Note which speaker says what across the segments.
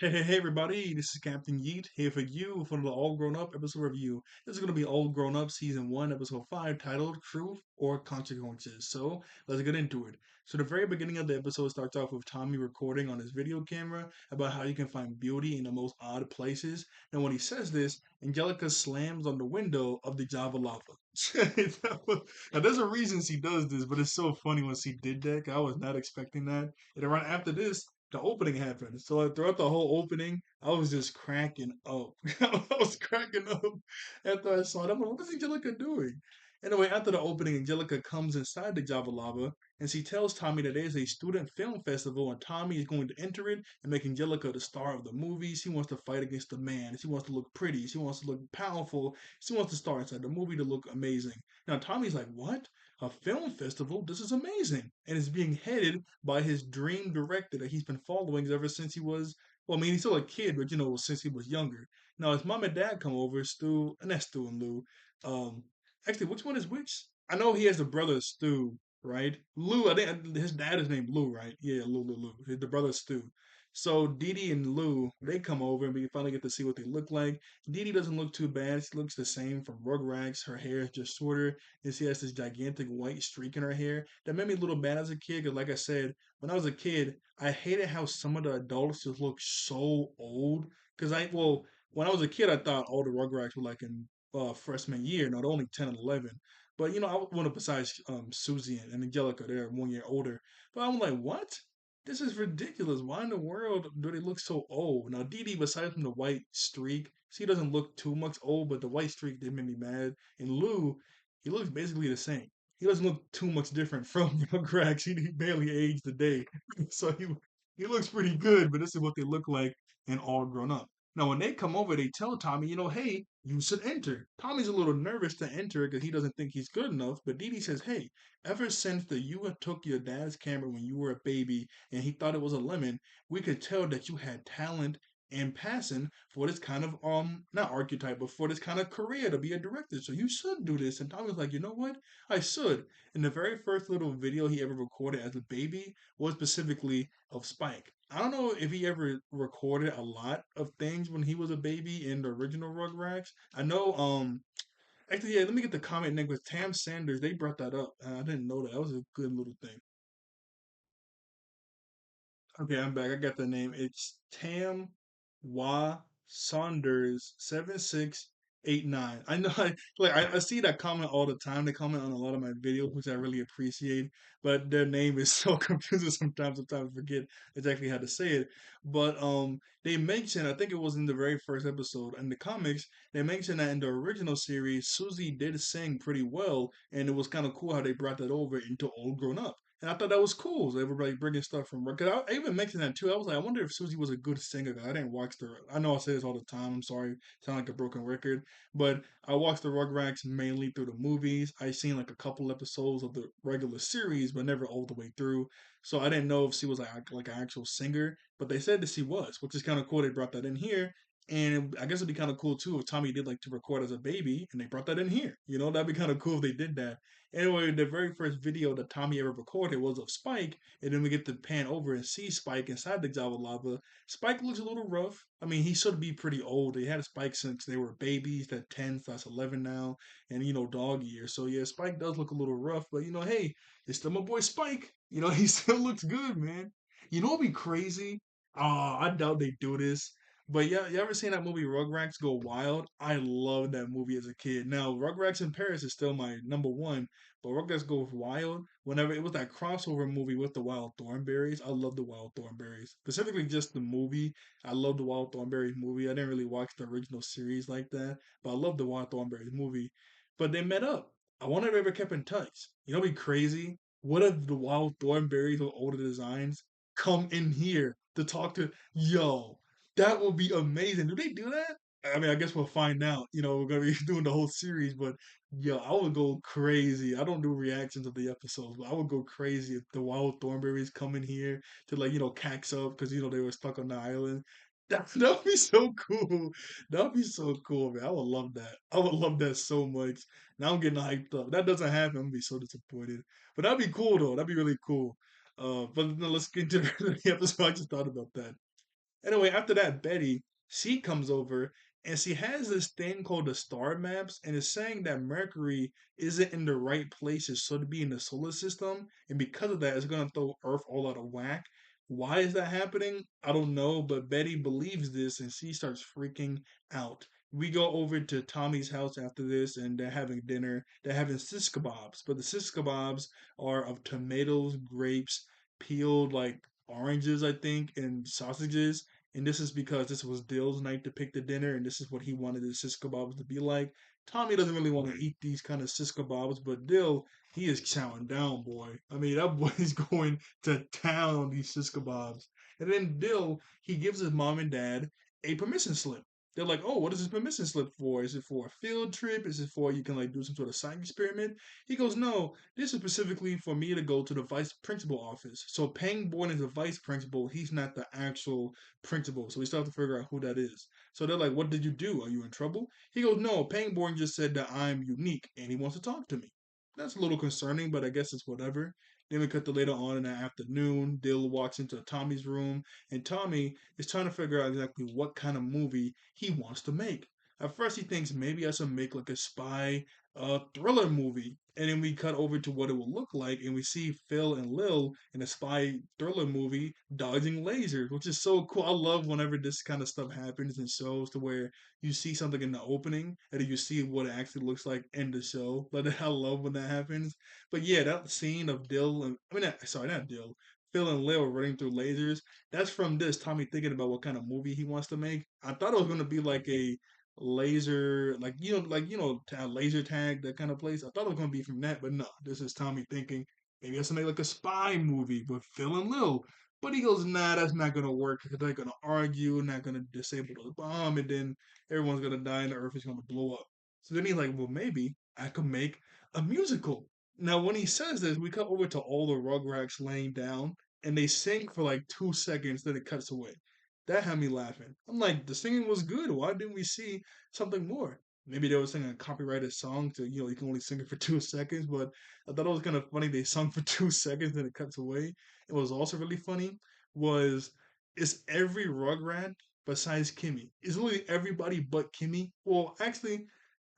Speaker 1: Hey, everybody, this is Captain Yeet here for you for the All Grown Up episode review. This is going to be All Grown Up Season 1, Episode 5, titled Truth or Consequences. So let's get into it. So, the very beginning of the episode starts off with Tommy recording on his video camera about how you can find beauty in the most odd places. And when he says this, Angelica slams on the window of the Java lava. Now, there's a reason she does this, but it's so funny when she did that. 'Cause I was not expecting that. And right after this, the opening happened. So like, throughout the whole opening, I was just cracking up. I was cracking up after I saw it. I'm like, what is Angelica doing? Anyway, after the opening, Angelica comes inside the Java Lava and she tells Tommy that there's a student film festival and Tommy is going to enter it and make Angelica the star of the movie. She wants to fight against the man. She wants to look pretty. She wants to look powerful. She wants to star inside the movie to look amazing. Now, Tommy's like, what? A film festival? This is amazing. And it's being headed by his dream director that he's been following ever since he was, well, I mean, he's still a kid, but since he was younger. Now, his mom and dad come over, Stu, and that's Stu and Lou. Um, Actually, which one is which? I know he has a brother, Stu, right? Lou, I think his dad is named Lou, right? Yeah, Lou. The brother Stu. So Dee Dee and Lou, they come over and we finally get to see what they look like. Dee Dee doesn't look too bad. She looks the same from Rugrats. Her hair is just shorter, and she has this gigantic white streak in her hair that made me a little bad as a kid. Cause like I said, when I was a kid, I hated how some of the adults just look so old. Cause when I was a kid, I thought all the Rugrats were like in freshman year. No, they're only 10 and 11. But I want to besides Susie and Angelica, they're 1 year older. But I'm like, what? This is ridiculous. Why in the world do they look so old? Now, Dee Dee, besides from the white streak, she doesn't look too much old, but the white streak did make me mad. And Lou, he looks basically the same. He doesn't look too much different from Rugrats. He barely aged a day. So he looks pretty good, but this is what they look like and all grown up. Now, when they come over, they tell Tommy, hey, you should enter. Tommy's a little nervous to enter because he doesn't think he's good enough. But Dee Dee says, hey, ever since that you had took your dad's camera when you were a baby and he thought it was a lemon, we could tell that you had talent and passion for this kind of not archetype, but for this kind of career to be a director. So you should do this. And Tommy was like, you know what? I should. And the very first little video he ever recorded as a baby was specifically of Spike. I don't know if he ever recorded a lot of things when he was a baby in the original Rugrats. I know actually, yeah, let me get the comment name with Tam Sanders. They brought that up. I didn't know that. That was a good little thing. Okay, I'm back. I got the name. It's Tam Y Saunders 7689. I know I see that comment all the time. They comment on a lot of my videos, which I really appreciate. But their name is so confusing sometimes I forget exactly how to say it. But they mentioned, I think it was in the very first episode in the comics, they mentioned that in the original series, Susie did sing pretty well, and it was kind of cool how they brought that over into All Grown Up. And I thought that was cool. So everybody bringing stuff from work. Cause I even mentioned that too. I was like, I wonder if Susie was a good singer. 'Cause I didn't watch the. I know I say this all the time. I'm sorry, sound like a broken record. But I watched the Rugrats mainly through the movies. I seen like a couple episodes of the regular series, but never all the way through. So I didn't know if she was like an actual singer. But they said that she was, which is kind of cool. They brought that in here. And I guess it'd be kind of cool too if Tommy did like to record as a baby and they brought that in here. That'd be kind of cool if they did that. Anyway, the very first video that Tommy ever recorded was of Spike, and then we get to pan over and see Spike inside the Java Lava. Spike looks a little rough. I mean, he should be pretty old. They had Spike since they were babies. They're 10/11 now, and dog years. So yeah, Spike does look a little rough, but hey, it's still my boy Spike. He still looks good, man. What'd be crazy? Oh, I doubt they do this. But yeah, you ever seen that movie Rugrats Go Wild? I loved that movie as a kid. Now, Rugrats in Paris is still my number one, but Rugrats Go Wild, whenever it was that crossover movie with the Wild Thornberries, I love the Wild Thornberries. Specifically just the movie. I love the Wild Thornberries movie. I didn't really watch the original series like that, but I love the Wild Thornberries movie. But they met up. I wonder if they ever kept in touch. What'd be crazy? What if the Wild Thornberries with older designs come in here to talk to yo? That would be amazing. Do they do that? I mean, I guess we'll find out. We're gonna be doing the whole series, but yo, I would go crazy. I don't do reactions of the episodes, but I would go crazy if the wild thornberries come in here to like cax up because they were stuck on the island. That'd be so cool. That'd be so cool, man. I would love that. I would love that so much. Now I'm getting hyped up. That doesn't happen. I'm gonna be so disappointed. But that'd be cool though. That'd be really cool. But no, let's get into the episode. I just thought about that. Anyway, after that, Betty, she comes over and she has this thing called the star maps, and it's saying that Mercury isn't in the right places, so to be in the solar system, and because of that, it's gonna throw Earth all out of whack. Why is that happening? I don't know, but Betty believes this and she starts freaking out. We go over to Tommy's house after this, and they're having dinner. They're having sis kebabs, but the sis kebabs are of tomatoes, grapes, peeled like oranges, I think, and sausages. And this is because this was Dill's night to pick the dinner, and this is what he wanted his sis kebabs to be like. Tommy doesn't really want to eat these kind of sis kebabs, but Dill, he is chowing down, boy. I mean, that boy is going to town on these sis kebabs. And then Dill, he gives his mom and dad a permission slip. They're like, oh, what is this permission slip for? Is it for a field trip? Is it for you can like do some sort of science experiment? He goes, no, this is specifically for me to go to the vice principal office. So Pangborn is the vice principal. He's not the actual principal. So we still have to figure out who that is. So they're like, what did you do? Are you in trouble? He goes, no, Pangborn just said that I'm unique and he wants to talk to me. That's a little concerning, but I guess it's whatever. Then we cut to later on in the afternoon. Dill walks into Tommy's room, and Tommy is trying to figure out exactly what kind of movie he wants to make. At first, he thinks maybe I should make like a spy thriller movie. And then we cut over to what it will look like, and we see Phil and Lil in a spy thriller movie dodging lasers, which is so cool. I love whenever this kind of stuff happens in shows to where you see something in the opening and then you see what it actually looks like in the show. Like I love when that happens. But yeah, that scene of Dill and sorry, not Dill, Phil and Lil running through lasers. That's from this Tommy thinking about what kind of movie he wants to make. I thought it was gonna be like a laser laser tag, that kind of place. I thought it was gonna be from that, but no, this is Tommy thinking maybe I should make like a spy movie with Phil and Lil. But he goes, nah, that's not gonna work because they're gonna argue, not gonna disable the bomb, and then everyone's gonna die and the earth is gonna blow up. So then he's like, well, maybe I could make a musical. Now when he says this, we cut over to all the Rugrats laying down and they sing for like 2 seconds, then it cuts away. That had me laughing. I'm like, the singing was good. Why didn't we see something more? Maybe they were singing a copyrighted song to, you can only sing it for 2 seconds, but I thought it was kind of funny. They sung for 2 seconds and it cuts away. It was also really funny was it's every Rugrat besides Kimmy. It's literally everybody but Kimmy. Well, actually,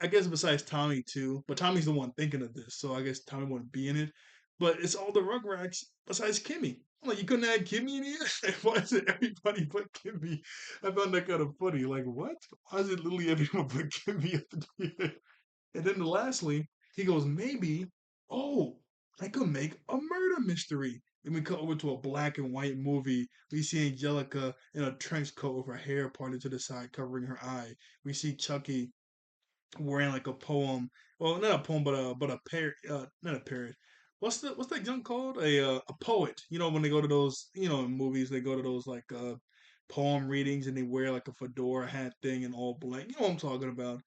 Speaker 1: I guess besides Tommy too, but Tommy's the one thinking of this, so I guess Tommy wouldn't be in it. But it's all the Rugrats besides Kimmy. I'm like, you couldn't add Kimmy in here? Why is it everybody but Kimmy? I found that kind of funny. Like, what? Why is it literally everyone but Kimmy at the beginning? And then lastly, he goes, maybe, oh, I could make a murder mystery. Then we cut over to a black and white movie. We see Angelica in a trench coat with her hair parted to the side, covering her eye. We see Chucky wearing like a poem. Well, not a poem, but a parrot. Not a parrot. What's that junk called? A poet. You know when they go to those in movies they go to those like poem readings and they wear like a fedora hat thing and all black. You know what I'm talking about.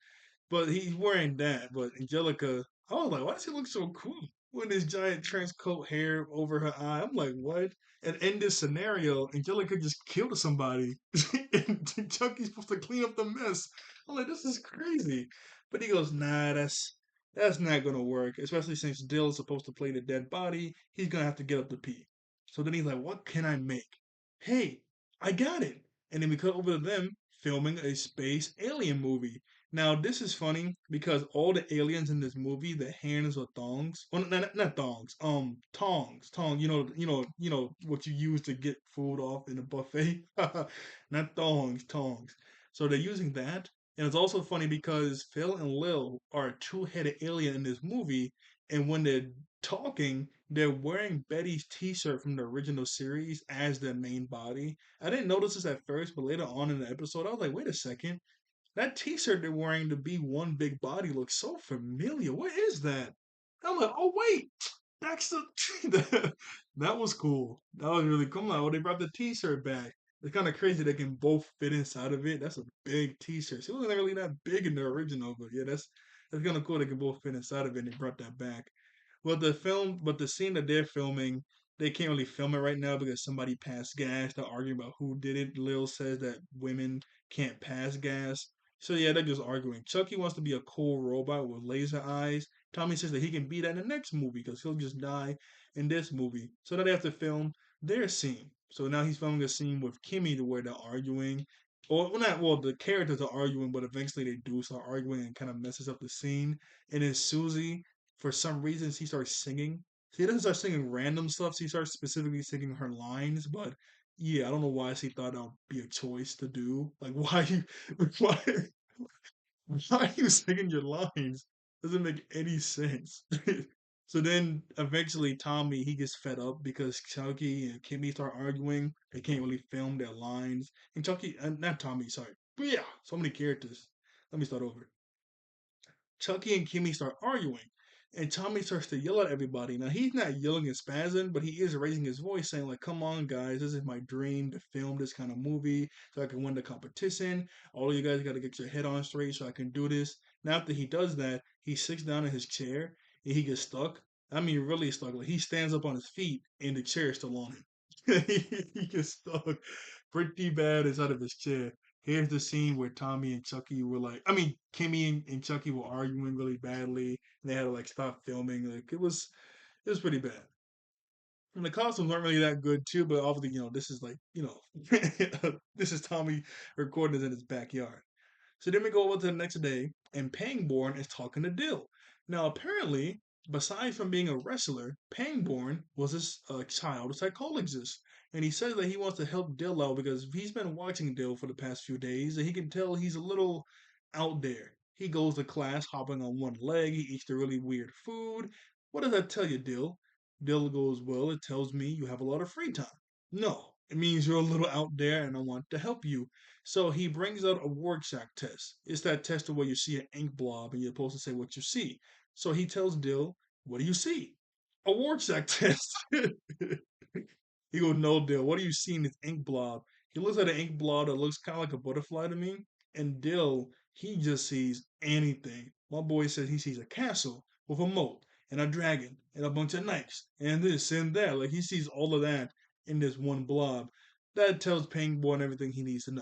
Speaker 1: But he's wearing that. But Angelica, I was like, why does he look so cool with this giant trench coat hair over her eye? I'm like, what? And in this scenario, Angelica just killed somebody, and Chucky's supposed to clean up the mess. I'm like, this is crazy. But he goes, nah, that's not gonna work. Especially since Dill's supposed to play the dead body, he's gonna have to get up to pee. So then he's like, what can I make? Hey, I got it. And then we cut over to them filming a space alien movie. Now this is funny because all the aliens in this movie, the hands are thongs. Well, not thongs. Tongs. What you use to get food off in a buffet. Not thongs, tongs. So they're using that, and it's also funny because Phil and Lil are a two-headed alien in this movie, and when they're talking, they're wearing Betty's T-shirt from the original series as their main body. I didn't notice this at first, but later on in the episode, I was like, wait a second, that T-shirt they're wearing to be one big body looks so familiar. What is that? I'm like, oh wait, that's the that was cool. That was really cool. Like, oh, they brought the T-shirt back. It's kind of crazy they can both fit inside of it. That's a big T-shirt. It wasn't really that big in the original, but yeah, that's kind of cool. They can both fit inside of it, and they brought that back. But the scene that they're filming, they can't really film it right now because somebody passed gas. They're arguing about who did it. Lil says that women can't pass gas. So yeah, they're just arguing. Chucky wants to be a cool robot with laser eyes. Tommy says that he can be that in the next movie because he'll just die in this movie. So now they have to film their scene. So now he's filming a scene with Kimmy to where they're arguing. Or well, not well, the characters are arguing, but eventually they do start arguing and kind of messes up the scene. And then Susie, for some reason, she starts singing. She doesn't start singing random stuff. She starts specifically singing her lines. But yeah, I don't know why she thought that would be a choice to do. Like, why you, why, why are you singing your lines? Doesn't make any sense. So then eventually Tommy he gets fed up because Chucky and Kimmy start arguing. They can't really film their lines. And Chucky, not Tommy, sorry. But yeah, so many characters. Let me start over. Chucky and Kimmy start arguing, and Tommy starts to yell at everybody. Now he's not yelling and spazzing, but he is raising his voice, saying like, "Come on, guys, this is my dream to film this kind of movie, so I can win the competition. All of you guys got to get your head on straight, so I can do this." Now after he does that, he sits down in his chair and he gets stuck. I mean, really stuck. Like he stands up on his feet, and the chair is still on him. He gets stuck pretty bad inside of his chair. Here's the scene where Tommy and Chucky were like, I mean, Kimmy and Chucky were arguing really badly, and they had to like stop filming. Like it was pretty bad. And the costumes weren't really that good too, but obviously, this is like, this is Tommy recording this in his backyard. So then we go over to the next day, and Pangborn is talking to Dill. Now, apparently, besides from being a wrestler, Pangborn was a child psychologist. And he says that he wants to help Dill out because he's been watching Dill for the past few days, and he can tell he's a little out there. He goes to class hopping on one leg, he eats the really weird food. What does that tell you, Dill? Dill goes, "Well, it tells me you have a lot of free time." No, it means you're a little out there and I want to help you. So he brings out a Rorschach test. It's that test where you see an ink blob and you're supposed to say what you see. So he tells Dill, "What do you see?" A Rorschach test. He goes, "No, Dill, what do you see in this ink blob?" He looks at an ink blob that looks kind of like a butterfly to me. And Dill, he just sees anything. My boy says he sees a castle with a moat and a dragon and a bunch of knights and this and that. Like he sees all of that in this one blob. That tells Pangborn everything he needs to know.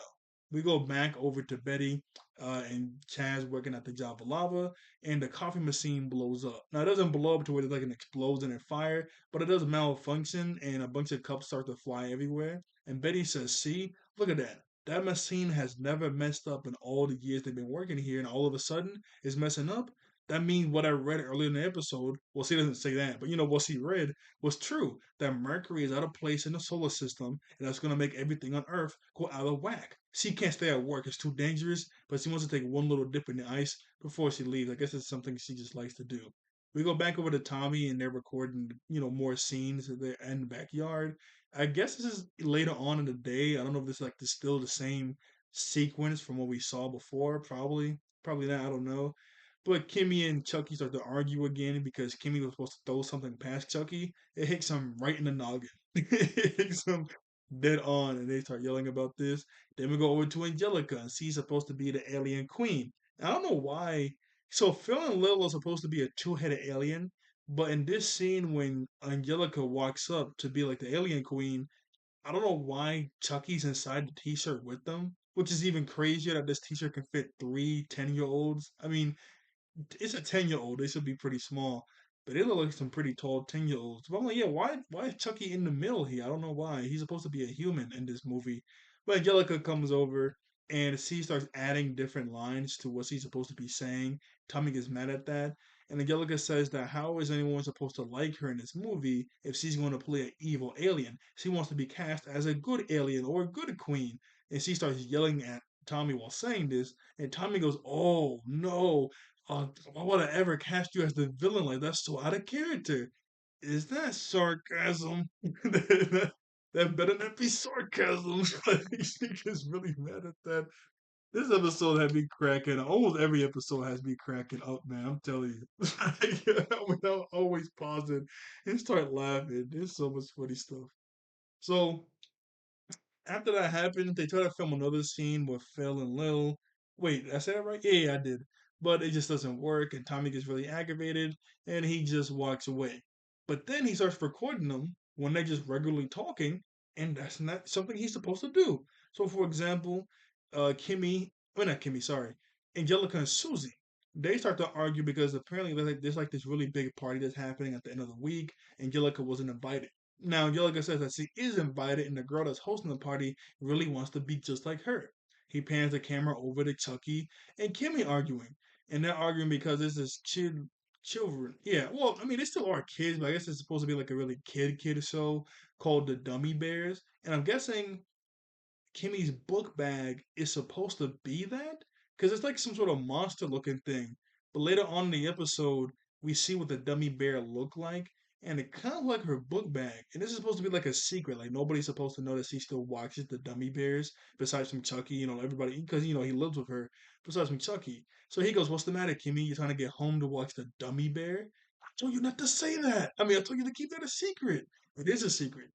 Speaker 1: We go back over to Betty and Chaz working at the Java Lava, and the coffee machine blows up. Now, it doesn't blow up to where there's like an explosion and fire, but it does malfunction, and a bunch of cups start to fly everywhere. And Betty says, "See, look at that. That machine has never messed up in all the years they've been working here, and all of a sudden it's messing up. That means what I read earlier in the episode, well, she doesn't say that, but what she read was true, that Mercury is out of place in the solar system, and that's going to make everything on Earth go out of whack. She can't stay at work, it's too dangerous, but she wants to take one little dip in the ice before she leaves. I guess it's something she just likes to do." We go back over to Tommy, and they're recording, more scenes in the backyard. I guess this is later on in the day. I don't know if this is like still the same sequence from what we saw before. Probably not. I don't know. But Kimmy and Chucky start to argue again because Kimmy was supposed to throw something past Chucky. It hits him right in the noggin. It hits him dead on, and they start yelling about this. Then we go over to Angelica, and she's supposed to be the alien queen. I don't know why. So Phil and Lil are supposed to be a two-headed alien, but in this scene when Angelica walks up to be like the alien queen, I don't know why Chucky's inside the t-shirt with them, which is even crazier that this t-shirt can fit 3 10-year-olds. I mean, it's a 10-year-old. They should be pretty small. But they look like some pretty tall 10-year-olds. But I'm like, yeah, why is Chucky in the middle here? I don't know why. He's supposed to be a human in this movie. But Angelica comes over and she starts adding different lines to what she's supposed to be saying. Tommy gets mad at that. And Angelica says that how is anyone supposed to like her in this movie if she's going to play an evil alien? She wants to be cast as a good alien or a good queen. And she starts yelling at Tommy while saying this. And Tommy goes, "Oh no, why would I ever cast you as the villain? Like that's so out of character." Is that sarcasm? That better not be sarcasm. Like, she gets really mad at that. This episode had me cracking. Almost every episode has me cracking up, man. I'm telling you. Without always pausing and start laughing. There's so much funny stuff. So after that happened, they try to film another scene with Phil and Lil. Wait, I said that right? Yeah, I did. But it just doesn't work, and Tommy gets really aggravated, and he just walks away. But then he starts recording them when they're just regularly talking, and that's not something he's supposed to do. So, for example, not Kimmy, sorry, Angelica and Susie, they start to argue because apparently there's like this really big party that's happening at the end of the week. Angelica wasn't invited. Now, Yelliga says that she is invited, and the girl that's hosting the party really wants to be just like her. He pans the camera over to Chucky and Kimmy arguing, and they're arguing because this is children. Yeah, well, I mean, they still are kids, but I guess it's supposed to be like a really kid show called the Dummy Bears, and I'm guessing Kimmy's book bag is supposed to be that because it's like some sort of monster looking thing. But later on in the episode, we see what the dummy bear looked like, and it kind of like her book bag. And this is supposed to be like a secret, like nobody's supposed to know that she still watches the dummy bears besides from Chucky. Everybody because he lives with her besides from Chucky. So he goes, "What's the matter, Kimmy? You trying to get home to watch the dummy bear?" I told you not to say that. I mean, I told you to keep that a secret. It is a secret.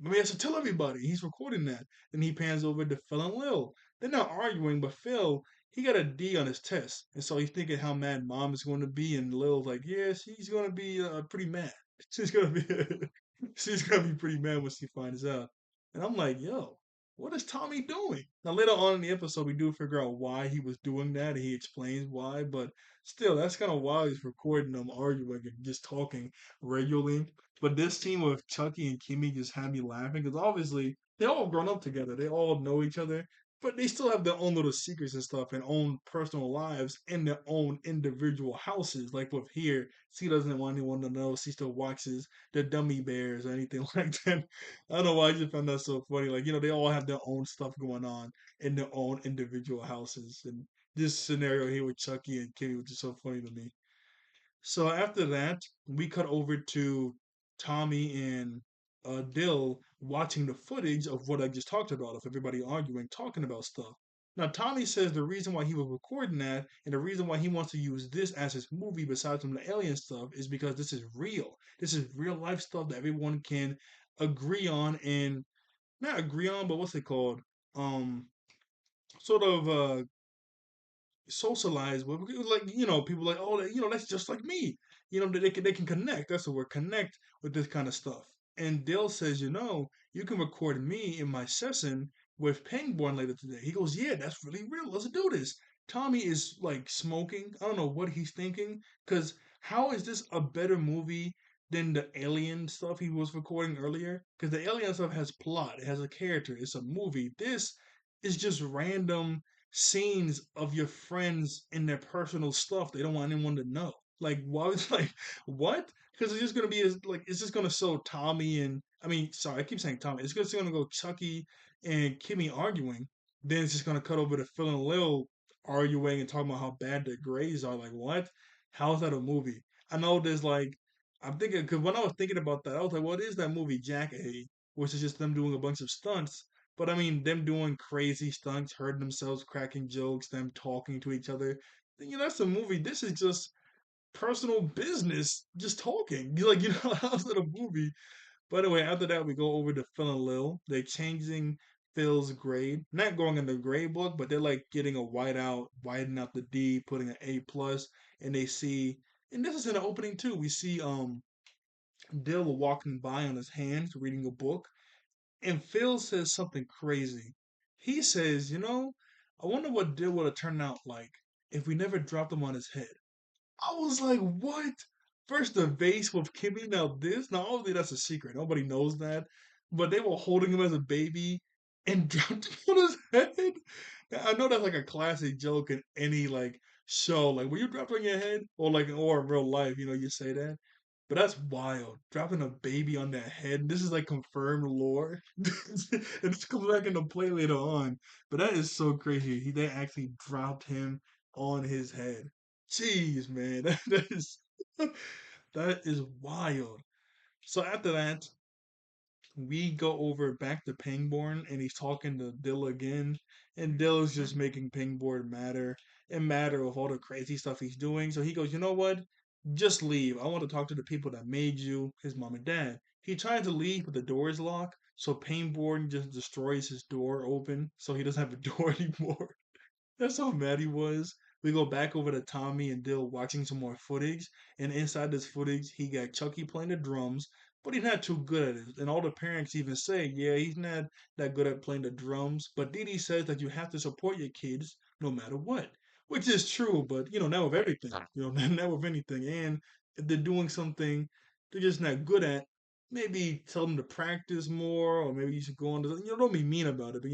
Speaker 1: I mean, I should tell everybody. He's recording that. Then he pans over to Phil and Lil. They're not arguing, but Phil, he got a D on his test. And so he's thinking how mad mom is going to be. And Lil's like, yeah, she's going to be pretty mad. She's going to be she's going to be pretty mad when she finds out. And I'm like, yo, what is Tommy doing? Now, later on in the episode, we do figure out why he was doing that. And he explains why. But still, that's kind of wild. He's recording them arguing and just talking regularly. But this scene with Chucky and Kimmy just had me laughing because obviously they all grown up together. They all know each other, but they still have their own little secrets and stuff and own personal lives in their own individual houses. Like with here, she doesn't want anyone to know she still watches the Dummy Bears or anything like that. I don't know why I just found that so funny. Like, they all have their own stuff going on in their own individual houses. And this scenario here with Chucky and Kimmy was just so funny to me. So after that, we cut over to Tommy and Dill watching the footage of what I just talked about, of everybody arguing, talking about stuff. Now, Tommy says the reason why he was recording that and the reason why he wants to use this as his movie besides from the alien stuff is because this is real. This is real life stuff that everyone can agree on and not agree on, but what's it called? Um, sort of socialize with like people like oh that's just like me they can connect. That's the word, connect with this kind of stuff. And Dale says, you can record me in my session with Pangborn later today. He goes, yeah, that's really real, let's do this. Tommy is like smoking. I don't know what he's thinking, because how is this a better movie than the alien stuff he was recording earlier? Because the alien stuff has plot, it has a character, it's a movie. This is just random scenes of your friends and their personal stuff they don't want anyone to know. Like, why was like, what? Because it's just gonna be like it's just gonna show Tommy and I mean, sorry, I keep saying Tommy. It's just gonna go Chucky and Kimmy arguing. Then it's just gonna cut over to Phil and Lil arguing and talking about how bad their grades are. Like, what? How is that a movie? I know there's like, I'm thinking because when I was thinking about that, I was like, what is that movie Jackass? Which is just them doing a bunch of stunts, but I mean, them doing crazy stunts, hurting themselves, cracking jokes, them talking to each other. That's a movie. This is just personal business, just talking. You're like, how's that a movie? But anyway, after that, we go over to Phil and Lil. They're changing Phil's grade, not going in the grade book, but they're like getting a white out, whitening out the D, putting an A plus, and they see. And this is in the opening too. We see Dill walking by on his hands, reading a book, and Phil says something crazy. He says, I wonder what Dill would have turned out like if we never dropped him on his head. I was like, what? First the vase with Kimmy, now this. Now obviously that's a secret. Nobody knows that. But they were holding him as a baby and dropped him on his head. I know that's like a classic joke in any like show. Like when you dropped on your head, or in real life, you say that. But that's wild. Dropping a baby on their head. This is like confirmed lore. And this comes back into play later on. But that is so crazy. They actually dropped him on his head. Jeez, man. That is wild. So after that, we go over back to Pangborn and he's talking to Dill again. And Dill is just making Pangborn matter and matter with all the crazy stuff he's doing. So he goes, you know what? Just leave. I want to talk to the people that made you, his mom and dad. He tries to leave, but the door is locked. So Pangborn just destroys his door open. So he doesn't have a door anymore. That's how mad he was. We go back over to Tommy and Dill watching some more footage, and inside this footage, he got Chucky playing the drums, but he's not too good at it. And all the parents even say, yeah, he's not that good at playing the drums. But Dee Dee says that you have to support your kids no matter what, which is true. But not with everything. Not with anything. And if they're doing something they're just not good at, maybe tell them to practice more, or maybe you should go on to, don't be mean about it, but,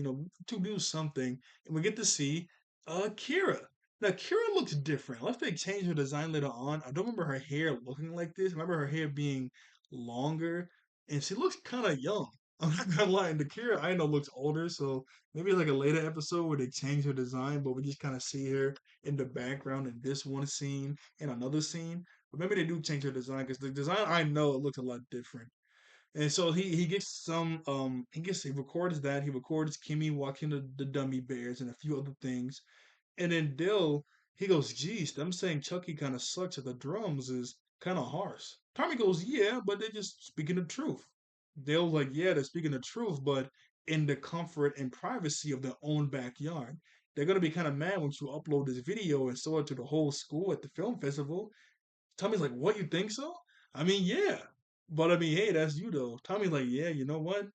Speaker 1: to do something. And we get to see Kira. Now, Kira looks different. Unless they change her design later on, I don't remember her hair looking like this. I remember her hair being longer, and she looks kind of young. I'm not gonna lie. And the Kira I know looks older, so maybe like a later episode where they change her design, but we just kind of see her in the background in this one scene and another scene. But maybe they do change her design because the design I know it looks a lot different. And so he gets he records that, he records Kimmy watching the dummy bears and a few other things. And then Dill, he goes, geez, them saying Chucky kind of sucks at the drums is kind of harsh. Tommy goes, yeah, but they're just speaking the truth. Dill's like, yeah, they're speaking the truth, but in the comfort and privacy of their own backyard. They're gonna be kind of mad when you upload this video and show it to the whole school at the film festival. Tommy's like, what, you think so? I mean, yeah. But I mean, hey, that's you though. Tommy's like, yeah, you know what?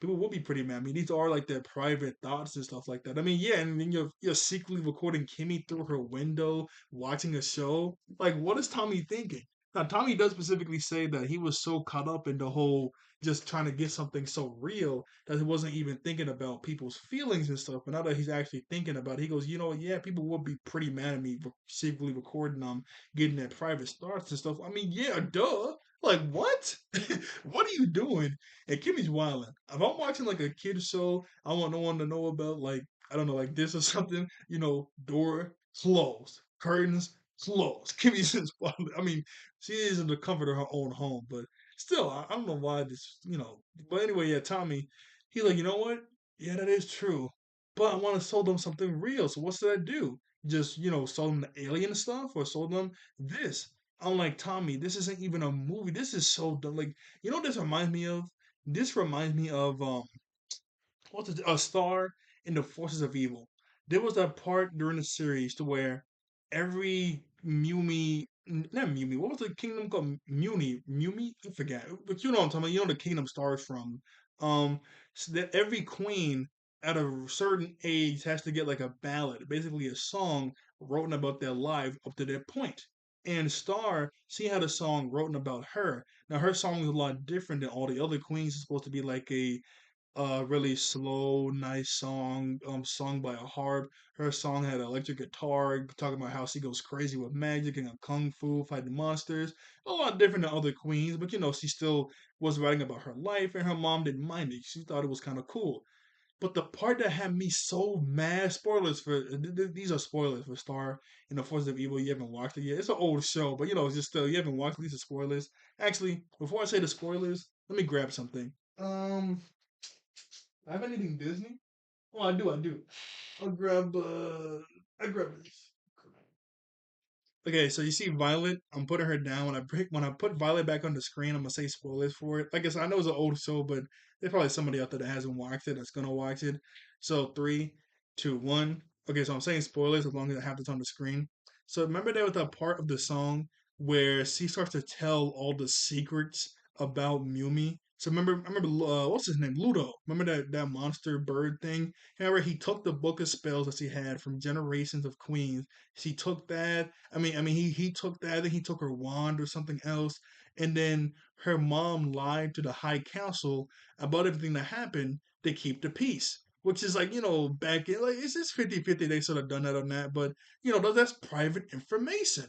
Speaker 1: People will be pretty mad. I mean, these are like their private thoughts and stuff like that. I mean, yeah, and then you're secretly recording Kimmy through her window, watching a show. Like, what is Tommy thinking? Now, Tommy does specifically say that he was so caught up in the whole just trying to get something so real that he wasn't even thinking about people's feelings and stuff. But now that he's actually thinking about it, he goes, yeah, people will be pretty mad at me for secretly recording them, getting their private starts and stuff. I mean, yeah, duh. Like, what? What are you doing? And Kimmy's wilding. If I'm watching like a kid show, I want no one to know about, like, I don't know, like this or something. Door closed, curtains closed. Kimmy's just wilding. I mean, she is in the comfort of her own home, but still, I don't know why this. But anyway, yeah, Tommy, he's like, you know what? Yeah, that is true. But I want to sell them something real. So what should I do? Just sell them the alien stuff, or sell them this? I'm like, Tommy, this isn't even a movie. This is so dumb. Like, what this reminds me of? This reminds me of what's it, a star in the forces of evil. There was a part during the series to where every not Mumi, what was the kingdom called? Mumi, I forget. But you know what I'm talking about. You know the kingdom stars from. So that every queen at a certain age has to get like a ballad, basically a song written about their life up to their point. And Star, she had a song written about her. Now her song was a lot different than all the other queens. It's supposed to be like a really slow, nice song, sung by a harp. Her song had an electric guitar, talking about how she goes crazy with magic and kung fu, fighting monsters. A lot different than other queens, but she still was writing about her life, and her mom didn't mind it. She thought it was kind of cool. But the part that had me so mad, spoilers for these are spoilers for Star in the Forces of Evil. You haven't watched it yet. It's an old show, but it's just still you haven't watched at least the spoilers. Actually, before I say the spoilers, let me grab something. I have anything Disney? Oh, I do. I'll grab. I grab this. Okay, so you see Violet. I'm putting her down. When I put Violet back on the screen, I'm gonna say spoilers for it. Like I said, I know it's an old show, but there's probably somebody out there that hasn't watched it that's gonna watch it. So three, two, one. Okay, so I'm saying spoilers as long as I have this on the screen. So remember there was that part of the song where she starts to tell all the secrets about Mumi. So remember, what's his name? Ludo. Remember that monster bird thing? Remember he took the book of spells that she had from generations of queens. She took that. He took that. Then he took her wand or something else. And then her mom lied to the High Council about everything that happened to keep the peace. Which is like, back in, like, it's just 50-50. They sort of done that on that. But, that's private information.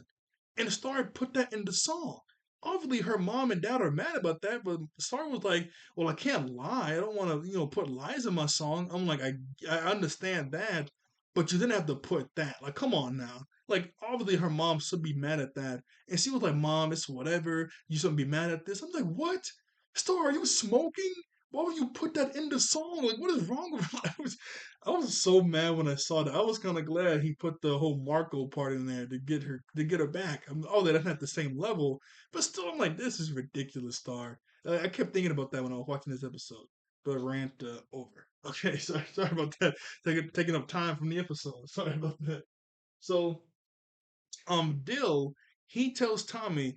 Speaker 1: And Star put that in the song. Obviously, her mom and dad are mad about that, but Star was like, well, I can't lie. I don't want to, put lies in my song. I'm like, I understand that, but you didn't have to put that. Like, come on now. Like, obviously, her mom should be mad at that. And she was like, Mom, it's whatever. You shouldn't be mad at this. I'm like, what? Star, are you smoking? Why would you put that in the song? Like, what is wrong with her? I was so mad when I saw that. I was kind of glad he put the whole Marco part in there to get her back. They're not the same level, but still, I'm like, this is ridiculous, Star. I kept thinking about that when I was watching this episode. But rant over. Okay, sorry about that. Taking up time from the episode. Sorry about that. So Dill, he tells Tommy,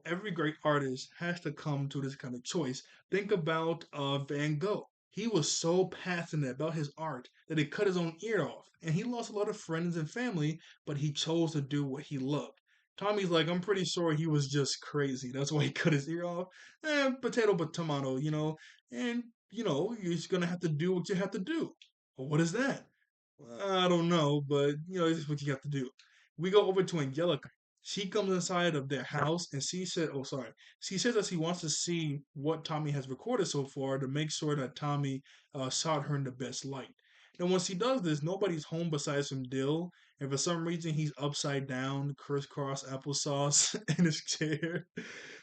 Speaker 1: every great artist has to come to this kind of choice. Think about Van Gogh. He was so passionate about his art that he cut his own ear off, and he lost a lot of friends and family, but he chose to do what he loved. Tommy's like, I'm pretty sure he was just crazy. That's why he cut his ear off. Potato but tomato, and you're just gonna have to do what you have to do. Well, what is that? I don't know, but this is what you have to do. We go over to Angelica. She comes inside of their house and she said, "Oh, sorry." She says that she wants to see what Tommy has recorded so far to make sure that Tommy shot her in the best light. And once he does this, nobody's home besides from Dill, and for some reason he's upside down, crisscross applesauce in his chair.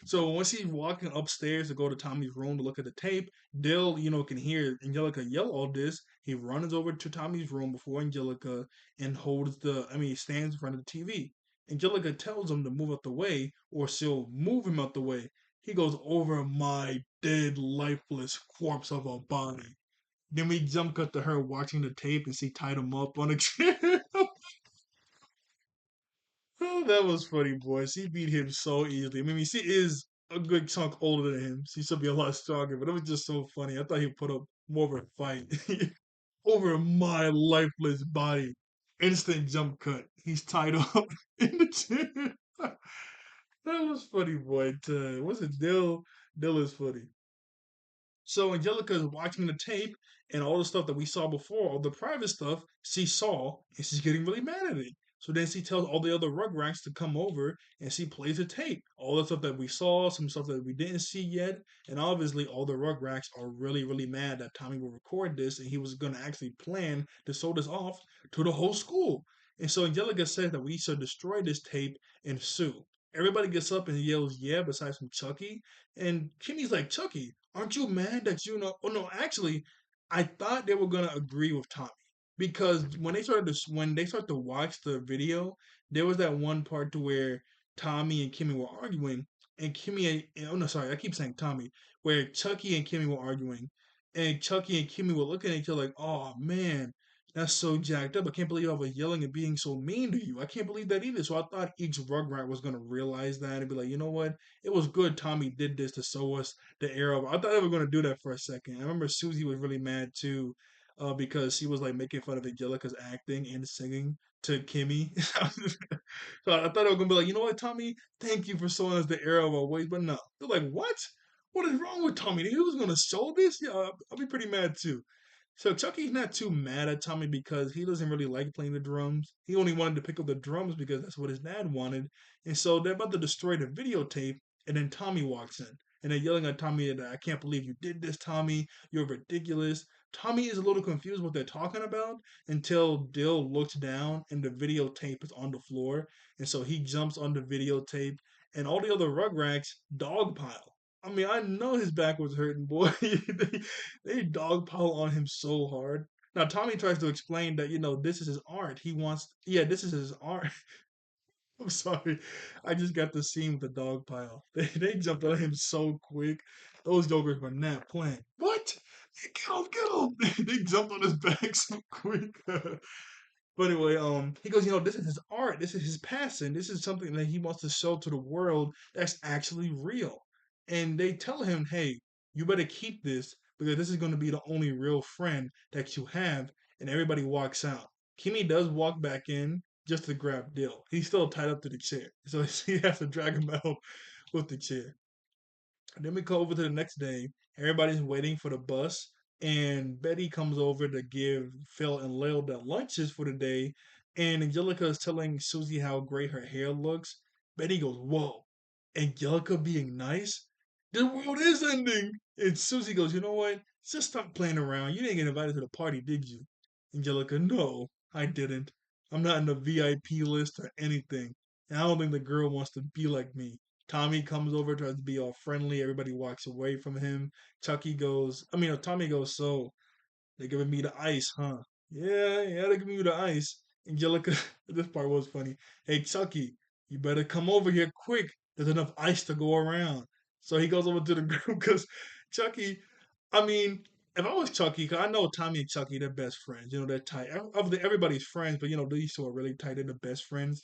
Speaker 1: So once he's walking upstairs to go to Tommy's room to look at the tape, Dill, can hear Angelica yell all this. He runs over to Tommy's room before Angelica and he stands in front of the TV. Angelica tells him to move out the way or she'll move him out the way. He goes, over my dead, lifeless corpse of a body. Then we jump cut to her watching the tape and she tied him up on a chair. Oh, that was funny, boy. She beat him so easily. I mean, she is a good chunk older than him. She should be a lot stronger, but it was just so funny. I thought he put up more of a fight. Over my lifeless body. Instant jump cut. He's tied up in the chair. That was funny, boy. What's it? Dill. Dill is funny. So Angelica is watching the tape and all the stuff that we saw before, all the private stuff she saw, and she's getting really mad at it. So then she tells all the other Rugrats to come over and she plays the tape. All the stuff that we saw, some stuff that we didn't see yet, and obviously all the Rugrats are really, really mad that Tommy will record this and he was gonna actually plan to show this off to the whole school. And so Angelica says that we should destroy this tape and sue. Everybody gets up and yells, yeah, besides from Chucky. And Kimmy's like, Chucky, aren't you mad that you know? Oh no, actually, I thought they were gonna agree with Tommy because when they started to watch the video, there was that one part to where Tommy and Kimmy were arguing, and oh no, sorry, I keep saying Tommy, where Chucky and Kimmy were arguing, and Chucky and Kimmy were looking at each other like, oh man. That's so jacked up. I can't believe I was yelling and being so mean to you. I can't believe that either. So I thought each Rugrat was gonna realize that and be like, you know what? It was good Tommy did this to show us the arrow. I thought they were going to do that for a second. I remember Susie was really mad too, because she was like making fun of Angelica's acting and singing to Kimmy. So I thought they were going to be like, you know what, Tommy, thank you for showing us the arrow of our ways. But no, they're like, what? What is wrong with Tommy? He was going to show this? Yeah, I'll be pretty mad too. So Chucky's not too mad at Tommy because he doesn't really like playing the drums. He only wanted to pick up the drums because that's what his dad wanted. And so they're about to destroy the videotape, and then Tommy walks in. And they're yelling at Tommy that I can't believe you did this, Tommy. You're ridiculous. Tommy is a little confused what they're talking about until Dill looks down and the videotape is on the floor. And so he jumps on the videotape, and all the other Rugrats dogpile. I mean, I know his back was hurting, boy. They dogpile on him so hard. Now Tommy tries to explain that this is his art. Yeah, this is his art. I'm sorry, I just got the scene with the dog pile. They jumped on him so quick. Those jokers were not playing. What? Get him! Get him! They jumped on his back so quick. But anyway, he goes, this is his art. This is his passion. This is something that he wants to show to the world that's actually real. And they tell him, hey, you better keep this because this is going to be the only real friend that you have. And everybody walks out. Kimmy does walk back in just to grab Dill. He's still tied up to the chair. So he has to drag him out with the chair. And then we go over to the next day. Everybody's waiting for the bus, and Betty comes over to give Phil and Lil their lunches for the day. And Angelica is telling Susie how great her hair looks. Betty goes, "Whoa, Angelica being nice? The world is ending." And Susie goes, "You know what? Just stop playing around. You didn't get invited to the party, did you?" Angelica, "No, I didn't. I'm not in the VIP list or anything. And I don't think the girl wants to be like me." Tommy comes over, tries to be all friendly. Everybody walks away from him. Tommy goes, so they're giving me the ice, huh? Yeah, yeah, they're giving you the ice. Angelica, this part was funny. Hey, Chucky, you better come over here quick. There's enough ice to go around. So he goes over to the group because Chucky, I mean, if I was Chucky, because I know Tommy and Chucky, they're best friends. They're tight. Everybody's friends, but these two are really tight. They're the best friends.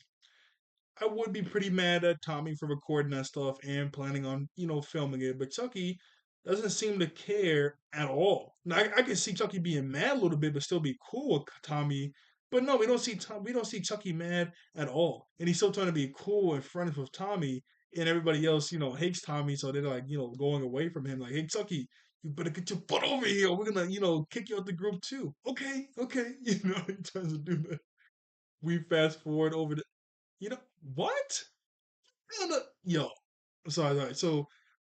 Speaker 1: I would be pretty mad at Tommy for recording that stuff and planning on, filming it. But Chucky doesn't seem to care at all. Now, I can see Chucky being mad a little bit, but still be cool with Tommy. But no, we don't see Tom. We don't see Chucky mad at all, and he's still trying to be cool and friends with Tommy, and everybody else, hates Tommy, so they're like, going away from him. Like, hey, Chucky, you better get your butt over here. We're gonna, kick you out the group too. Okay, okay. He tries to do that. We fast forward over the, what? No, no, yo, sorry, sorry. So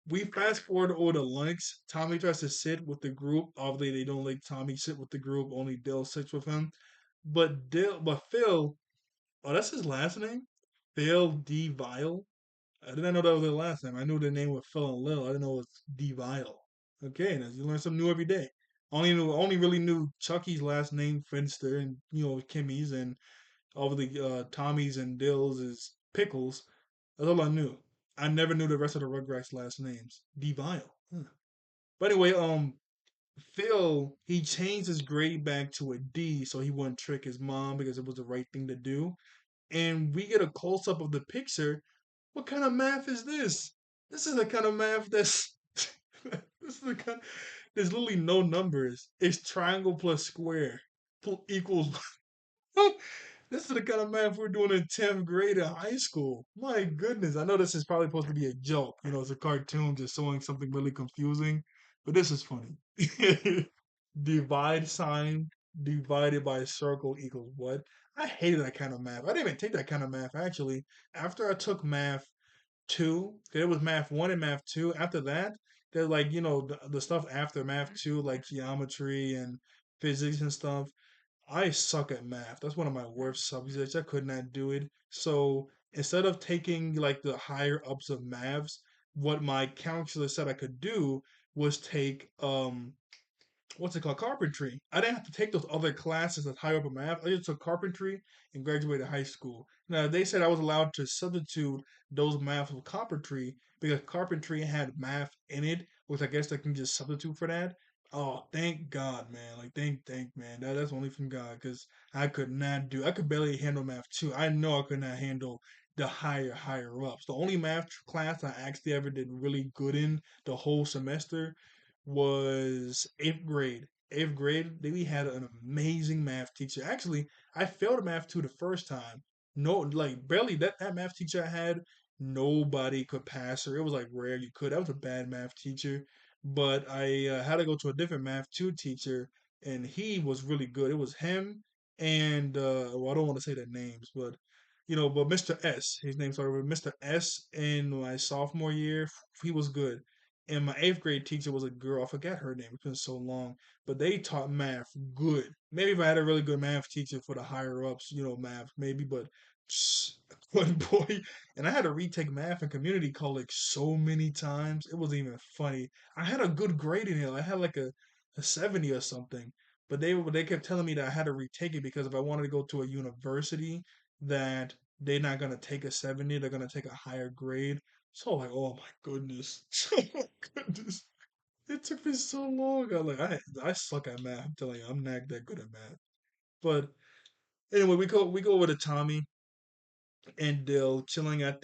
Speaker 1: we fast forward over to lunch. Tommy tries to sit with the group. Obviously, they don't let Tommy sit with the group. Only Dale sits with him. But Phil, oh, that's his last name? Phil D. Vile? I didn't know that was their last name. I knew the name was Phil and Lil. I didn't know it was D. Vile. Okay, now you learn something new every day. Only really knew Chucky's last name, Finster, and Kimmy's, and obviously Tommy's and Dill's is Pickles. That's all I knew. I never knew the rest of the Rugrats' last names. D. Vile. Huh. But anyway, Phil, he changed his grade back to a D so he wouldn't trick his mom because it was the right thing to do. And we get a close up of the picture. What kind of math is this? This is the kind of math that's this is the kind. There's literally no numbers. It's triangle plus square equals. This is the kind of math we're doing in 10th grade in high school. My goodness. I know this is probably supposed to be a joke. It's a cartoon just showing something really confusing, but this is funny. Divide sign divided by a circle equals what? I hated that kind of math. I didn't even take that kind of math actually. After I took math two, 'cause it was math one and math two. After that, there's like, the stuff after math two, like geometry and physics and stuff. I suck at math. That's one of my worst subjects. I could not do it. So instead of taking like the higher ups of maths, what my counselor said I could do was take what's it called, carpentry. I didn't have to take those other classes that's higher up in math. I just took carpentry and graduated high school. Now they said I was allowed to substitute those math with carpentry because carpentry had math in it, which I guess I can just substitute for that. Oh, thank God, man! Like thank man. That's only from God because I could not do. I could barely handle math too. I know I could not handle the higher ups. The only math class I actually ever did really good in the whole semester was eighth grade. Eighth grade, we had an amazing math teacher. Actually, I failed math two the first time. No, like barely that math teacher I had, nobody could pass her. It was like rare you could. That was a bad math teacher. But I had to go to a different math two teacher, and he was really good. It was him and well, I don't want to say their names, but but Mr. S. His name started with Mr. S. In my sophomore year, he was good. And my eighth grade teacher was a girl. I forgot her name. It's been so long. But they taught math good. Maybe if I had a really good math teacher for the higher ups, math, maybe. But one boy, and I had to retake math in community college so many times. It wasn't even funny. I had a good grade in it. I had like a 70 or something. But they kept telling me that I had to retake it because if I wanted to go to a university, that they're not gonna take a 70, they're gonna take a higher grade. So like, oh my goodness, oh my goodness, it took me so long. I suck at math. I'm telling you, I'm not that good at math. But anyway, we go over to Tommy and Dill chilling at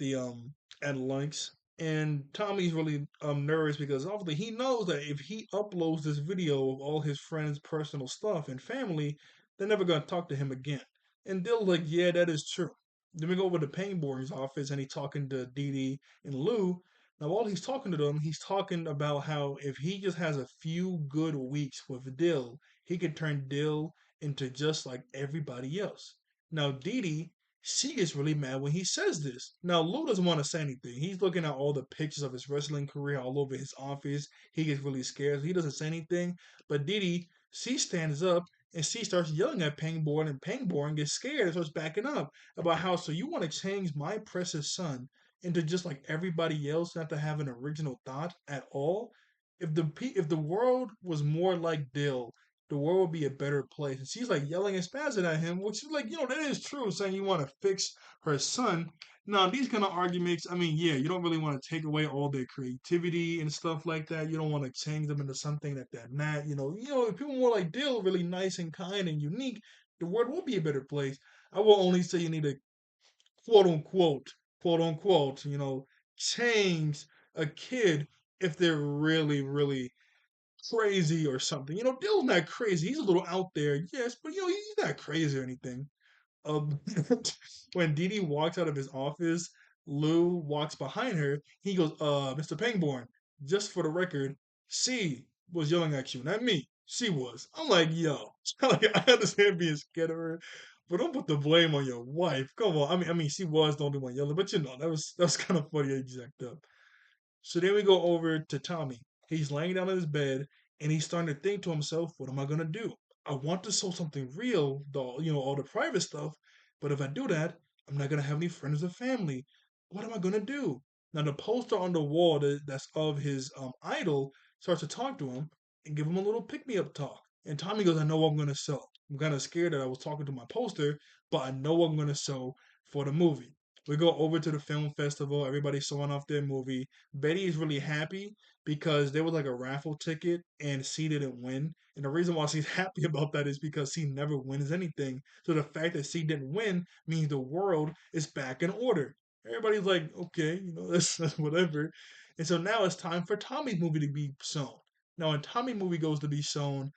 Speaker 1: lunch, and Tommy's really nervous because obviously he knows that if he uploads this video of all his friends' personal stuff and family, they're never gonna talk to him again. And Dill's like, yeah, that is true. Then we go over to Painborn's office and he's talking to Dee Dee and Lou. Now while he's talking to them, he's talking about how if he just has a few good weeks with Dill, he can turn Dill into just like everybody else. Now Dee Dee, she gets really mad when he says this. Now, Lou doesn't want to say anything. He's looking at all the pictures of his wrestling career all over his office. He gets really scared. So he doesn't say anything. But Didi, she stands up and she starts yelling at Pangborn, and Pangborn gets scared and starts backing up about how, so you want to change my precious son into just like everybody else, not to have an original thought at all? If the world was more like Dill, the world would be a better place. And she's like yelling and spazzing at him, which is like, that is true, saying you want to fix her son. Now, these kind of arguments, I mean, yeah, you don't really want to take away all their creativity and stuff like that. You don't want to change them into something that they're not. If people more like Dill, really nice and kind and unique, the world will be a better place. I will only say you need to quote unquote, quote unquote, change a kid if they're really, really crazy or something. Dill's not crazy. He's a little out there, yes, but he's not crazy or anything. Um, when Dee Dee walks out of his office, Lou walks behind her. He goes, Mr. Pangborn, just for the record, she was yelling at you, not me. She was. I'm like, yo, like, I understand being scared of her, but don't put the blame on your wife. Come on. I mean, she was the only one yelling, but that was kind of funny. He jacked up. So then we go over to Tommy. He's laying down in his bed and he's starting to think to himself, what am I gonna do? I want to show something real, though, all the private stuff, but if I do that, I'm not gonna have any friends or family. What am I gonna do? Now the poster on the wall that's of his idol starts to talk to him and give him a little pick me up talk. And Tommy goes, I know what I'm gonna show. I'm kind of scared that I was talking to my poster, but I know what I'm gonna show for the movie. We go over to the film festival. Everybody's showing off their movie. Betty is really happy because there was like a raffle ticket and she didn't win. And the reason why she's happy about that is because she never wins anything. So the fact that she didn't win means the world is back in order. Everybody's like, okay, that's whatever. And so now it's time for Tommy's movie to be shown. Now, when Tommy's movie goes to be shown,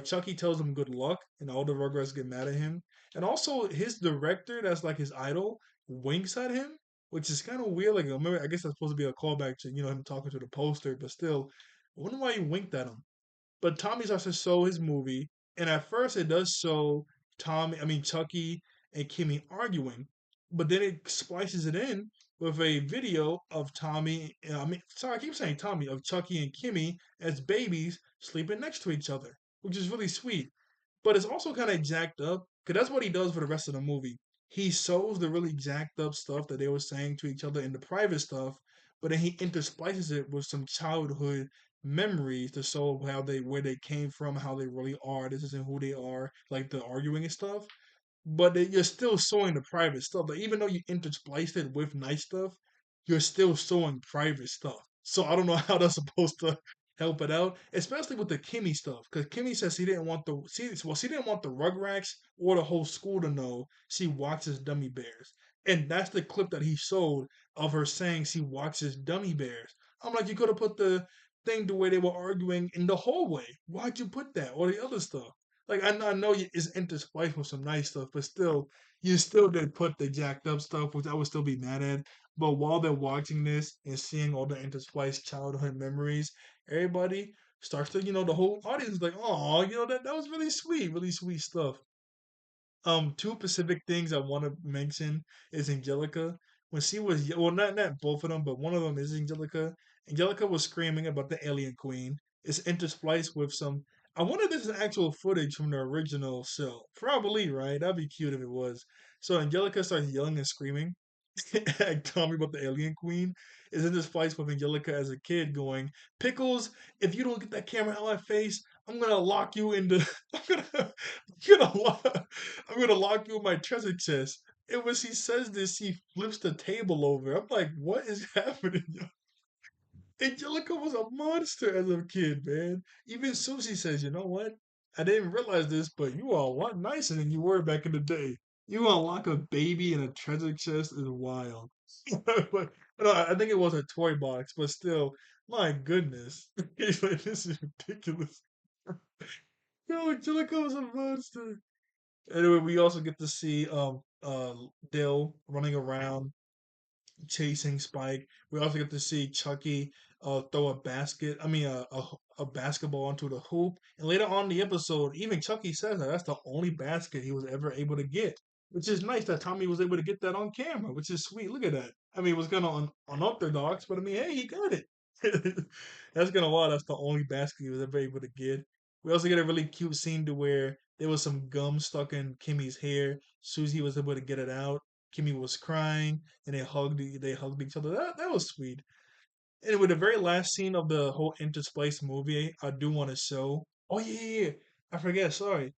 Speaker 1: Chucky tells him good luck, and all the Rugrats get mad at him. And also, his director, that's like his idol, winks at him, which is kind of weird. Like, I guess that's supposed to be a callback to him talking to the poster, but still, I wonder why he winked at him. But Tommy starts to show his movie, and at first it does show Chucky and Kimmy arguing, but then it splices it in with a video of Tommy. Sorry, I keep saying Tommy, of Chucky and Kimmy as babies sleeping next to each other, which is really sweet. But it's also kind of jacked up because that's what he does for the rest of the movie. He shows the really jacked up stuff that they were saying to each other in the private stuff, but then he intersplices it with some childhood memories to show how they where they came from, how they really are. This isn't who they are, like the arguing and stuff. But you're still showing the private stuff. Like even though you interspliced it with nice stuff, you're still showing private stuff. So I don't know how that's supposed to help it out, especially with the Kimmy stuff. Because Kimmy says she didn't want the Rugrats or the whole school to know she watches dummy bears, and that's the clip that he showed of her saying she watches dummy bears. I'm like, you could have put the thing the way they were arguing in the hallway. Why'd you put that or the other stuff? Like I know it's interspliced with some nice stuff, but still, you still did put the jacked up stuff, which I would still be mad at. But while they're watching this and seeing all the interspliced childhood memories, everybody starts to, the whole audience is like, oh, that was really sweet stuff. Two specific things I want to mention is Angelica. When she was well, not both of them, but one of them is Angelica. Angelica was screaming about the alien queen. It's interspliced with some. I wonder if this is actual footage from the original show. Probably, right? That'd be cute if it was. So Angelica starts yelling and screaming, tell me about the alien queen is in this fight with Angelica as a kid going, Pickles, if you don't get that camera out of my face, I'm gonna lock you in the I'm gonna lock you in my treasure chest. And when she says this, she flips the table over. I'm like, what is happening? Angelica was a monster as a kid, man. Even Susie says, you know what? I didn't realize this, but you are a lot nicer than you were back in the day. You unlock a baby in a treasure chest is wild. but, no, I think it was a toy box, but still, my goodness. He's like, this is ridiculous. Yo, Angelica was a monster. Anyway, we also get to see Dill running around chasing Spike. We also get to see Chucky throw a basket. A basketball onto the hoop. And later on in the episode, even Chucky says that that's the only basket he was ever able to get, which is nice that Tommy was able to get that on camera, which is sweet. Look at that. I mean, it was kind of unorthodox, but I mean, hey, he got it. That's kind of wild. That's the only basket he was ever able to get. We also get a really cute scene to where there was some gum stuck in Kimmy's hair. Susie was able to get it out. Kimmy was crying, and they hugged each other. That was sweet. And with the very last scene of the whole Intersplice movie, I do want to show. Oh yeah. I forget. Sorry.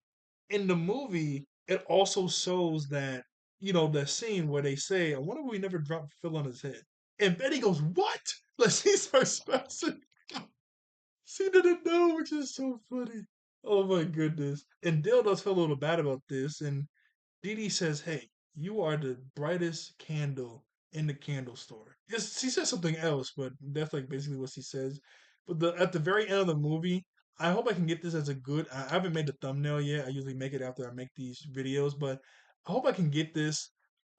Speaker 1: In the movie, it also shows that the scene where they say, "I wonder if we never dropped Phil on his head," and Betty goes, "What?" Like she starts spouting. She didn't know, which is so funny. Oh my goodness. And Dale does feel a little bad about this, and Dee Dee says, "Hey, you are the brightest candle in the candle store." Yes, she says something else, but that's like basically what she says. But at the very end of the movie, I hope I can get this as a good. I haven't made the thumbnail yet. I usually make it after I make these videos, but I hope I can get this.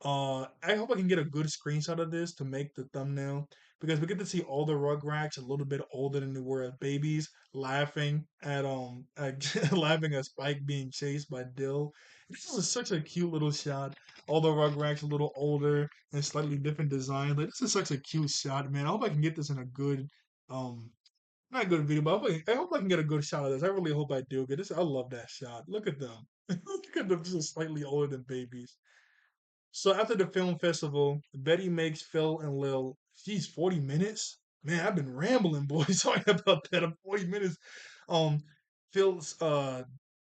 Speaker 1: I hope I can get a good screenshot of this to make the thumbnail because we get to see all the Rugrats a little bit older than they were as babies, laughing at Spike being chased by Dill. This is such a cute little shot. All the Rugrats a little older and slightly different design. Like this is such a cute shot, man. I hope I can get this in a good, um, not a good video, but I hope I can get a good shot of this. I really hope I do get this. I love that shot. Look at them. Look at them just slightly older than babies. So after the film festival, Betty makes Phil and Lil. Geez, 40 minutes? Man, I've been rambling, boy. Sorry about that. 40 minutes. Um, Phil's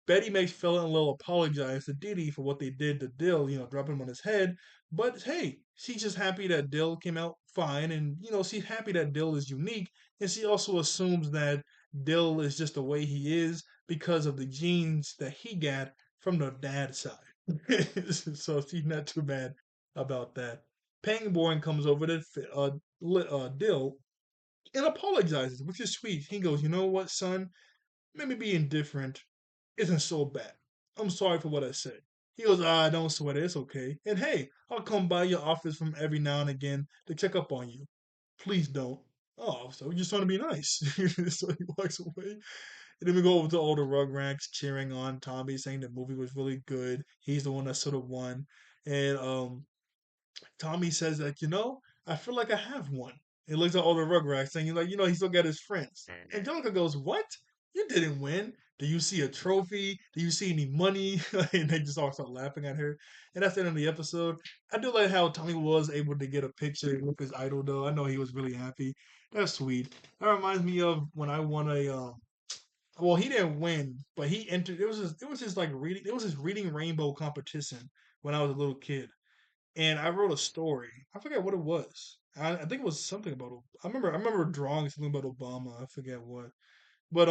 Speaker 1: Betty makes Phil and Lil apologize to Didi for what they did to Dill, dropping him on his head. But hey, she's just happy that Dill came out fine, and she's happy that Dill is unique, and she also assumes that Dill is just the way he is because of the genes that he got from the dad side. So she's not too bad about that. Pangborn comes over to Dill and apologizes, which is sweet. He goes, "You know what, son? Maybe being different isn't so bad. I'm sorry for what I said." He goes, don't sweat it. It's okay. And hey, I'll come by your office from every now and again to check up on you. Please don't. Oh, so you're just trying to be nice. So he walks away. And then we go over to all the Rugrats cheering on Tommy, saying the movie was really good. He's the one that sort of won. And Tommy says that, I feel like I have one. He looks at all the Rugrats saying, like, he still got his friends. And Angelica goes, "What? You didn't win. Do you see a trophy? Do you see any money?" And they just all start laughing at her. And that's the end of the episode. I do like how Tommy was able to get a picture with his idol, though. I know he was really happy. That's sweet. That reminds me of when I won a well, he didn't win, but he entered. It was his like reading. It was his reading rainbow competition when I was a little kid, and I wrote a story. I forget what it was. I think it was something about. I remember drawing something about Obama. I forget what, but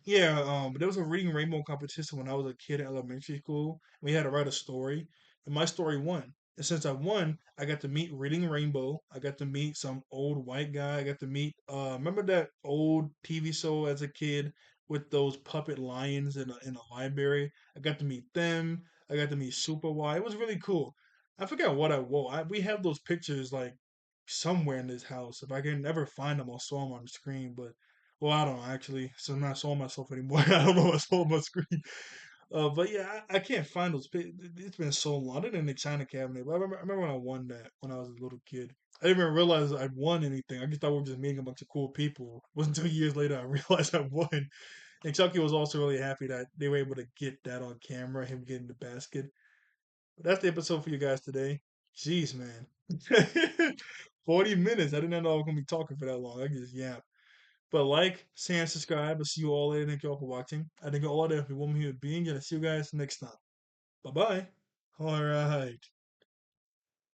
Speaker 1: yeah, there was a reading rainbow competition when I was a kid in elementary school. We had to write a story, and my story won. And since I won, I got to meet Reading Rainbow. I got to meet some old white guy. I got to meet. Remember that old TV show as a kid with those puppet lions in a library? I got to meet them. I got to meet Super Y. It was really cool. I forgot what I wore. We have those pictures like somewhere in this house. If I can never find them, I'll show them on the screen. But well, I don't know actually. So I'm not showing myself anymore. I don't know what's on my screen. But yeah, I can't find those. It's been so long. I did it in the China cabinet. But I remember when I won that when I was a little kid. I didn't even realize I'd won anything. I just thought we were just meeting a bunch of cool people. It wasn't until years later I realized I won. And Chucky was also really happy that they were able to get that on camera, him getting the basket. But that's the episode for you guys today. Jeez, man. 40 minutes. I didn't know I was going to be talking for that long. I just yap. But like, share, and subscribe. I'll see you all later. Thank you all for watching. I think you all out there for one human being. And I'll see you guys next time. Bye bye. All right.